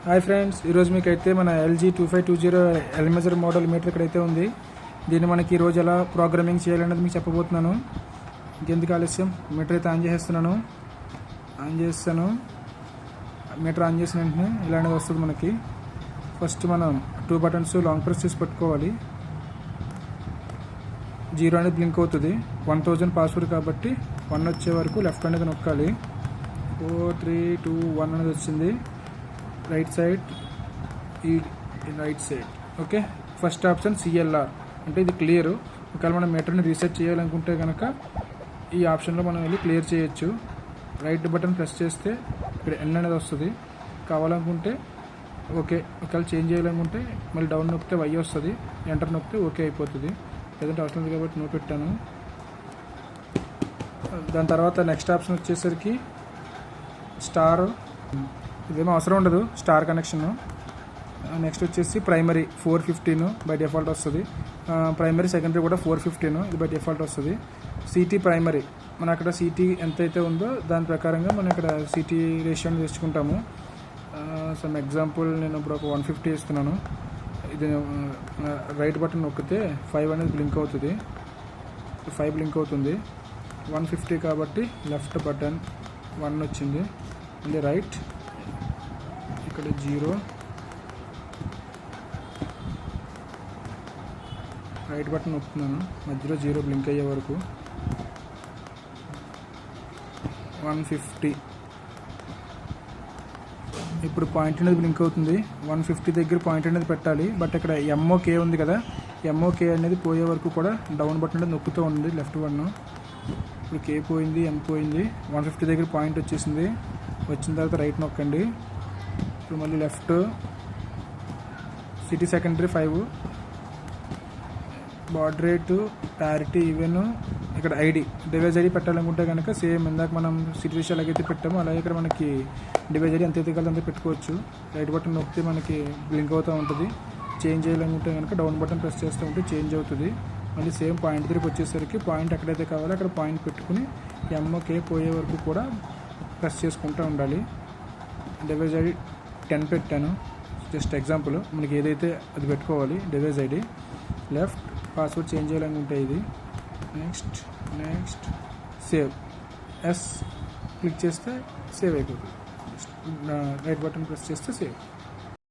Hi friends, ఈరోజు మీకైతే మన ఎల్జీ 2520 ఎల్మెజర్ మోడల్ మీటర్ ఇక్కడైతే ఉంది. దీన్ని మనకి ఈరోజు ఎలా ప్రోగ్రామింగ్ చేయాలనేది మీకు చెప్పబోతున్నాను. ఇంకెందుకు ఆలస్యం, మీటర్ అయితే ఆన్ చేసేస్తాను. మీటర్ ఆన్ చేసిన వెంటనే ఇలాంటిది వస్తుంది మనకి. ఫస్ట్ మనం 2 బటన్స్ లాంగ్ ప్రెస్ చేసి పట్టుకోవాలి. 0 అనేది బ్లింక్ అవుతుంది. 1000 పాస్వర్డ్ కాబట్టి 1 వచ్చే వరకు లెఫ్ట్ అనేది నొక్కాలి. 4 3 2 1 అనేది వచ్చింది. రైట్ సైడ్, ఈ right side. Okay, first option CLR అంటే ఇది క్లియర్. ఒకవేళ మనం మీటర్ని రీసెట్ చేయాలనుకుంటే కనుక ఈ ఆప్షన్లో మనం వెళ్ళి క్లియర్ చేయొచ్చు. రైట్ బటన్ ప్రెస్ చేస్తే ఇక్కడ ఎన్ అనేది వస్తుంది. కావాలనుకుంటే ఓకే, ఒకవేళ చేంజ్ చేయాలనుకుంటే మళ్ళీ డౌన్ నొక్కితే వై వస్తుంది, ఎంటర్ నొక్కితే ఓకే అయిపోతుంది. లేదంటే అవసరం ఉంది కాబట్టి నో పెట్టాను. దాని తర్వాత నెక్స్ట్ ఆప్షన్ వచ్చేసరికి స్టార్. ఇదేమో అవసరం ఉండదు, స్టార్ కనెక్షన్. నెక్స్ట్ వచ్చేసి ప్రైమరీ 415 బై డిఫాల్ట్ వస్తుంది. ప్రైమరీ సెకండరీ కూడా 415 ఇది బై డిఫాల్ట్ వస్తుంది. సిటీ ప్రైమరీ మన అక్కడ సిటీ ఎంతైతే ఉందో దాని ప్రకారంగా మనం ఇక్కడ సిటీ రేషియోని తెచ్చుకుంటాము. సమ్ ఎగ్జాంపుల్ నేను ఇప్పుడు ఒక 150 ఇస్తున్నాను. ఇది రైట్ బటన్ నొక్కితే 5 అనేది బ్లింక్ అవుతుంది. 5 బ్లింక్ అవుతుంది. 150 కాబట్టి లెఫ్ట్ బటన్ 1 వచ్చింది. మళ్ళీ రైట్, ఇక్కడ 0, రైట్ బటన్ నొక్కుతున్నాను. మధ్యలో 0 బ్లింక్ అయ్యే వరకు 150. ఇప్పుడు పాయింట్ అనేది బ్లింక్ అవుతుంది. 150 దగ్గర పాయింట్ అనేది పెట్టాలి. బట్ ఇక్కడ ఎంఓకే ఉంది కదా, ఎంఓకే అనేది పోయే వరకు కూడా డౌన్ బటన్ అనేది నొక్కుతూ ఉంది, లెఫ్ట్ బటన్. ఇప్పుడు కే పోయింది, ఎం పోయింది. 150 దగ్గర పాయింట్ వచ్చేసింది. వచ్చిన తర్వాత రైట్ నొక్కండి. ఇప్పుడు మళ్ళీ left, city secondary 5, border rate, parity, even. ఇక్కడ ఐడి, డివైజ్ ఐడి పెట్టాలనుకుంటే కనుక సేమ్ ఇందాక మనం సిటీ రేషియో ఎలాగైతే పెట్టామో అలాగే ఇక్కడ మనకి డివైజ్ ఐడి ఎంత అయితే అంతే పెట్టుకోవచ్చు. రైట్ బటన్ నొక్కితే మనకి బ్లింక్ అవుతూ ఉంటుంది. చేంజ్ చేయాలనుకుంటే కనుక డౌన్ బటన్ ప్రెస్ చేస్తూ ఉంటే చేంజ్ అవుతుంది. మళ్ళీ సేమ్ పాయింట్ దగ్గరికి వచ్చేసరికి పాయింట్ ఎక్కడైతే కావాలో అక్కడ పాయింట్ పెట్టుకుని ఎంఓకే పోయే వరకు కూడా ప్రెస్ చేసుకుంటూ ఉండాలి. డివైజ్ ఐడి 10 పెట్టాను, జస్ట్ ఎగ్జాంపుల్. మనకి ఏదైతే అది పెట్టుకోవాలి. Device ID left, password change చేయాలనుకుంటే ఇది. నెక్స్ట్ సేవ్, ఎస్ క్లిక్ చేస్తే సేవ్ అయిపోతుంది. రైట్ బటన్ ప్రెస్ చేస్తే సేవ్.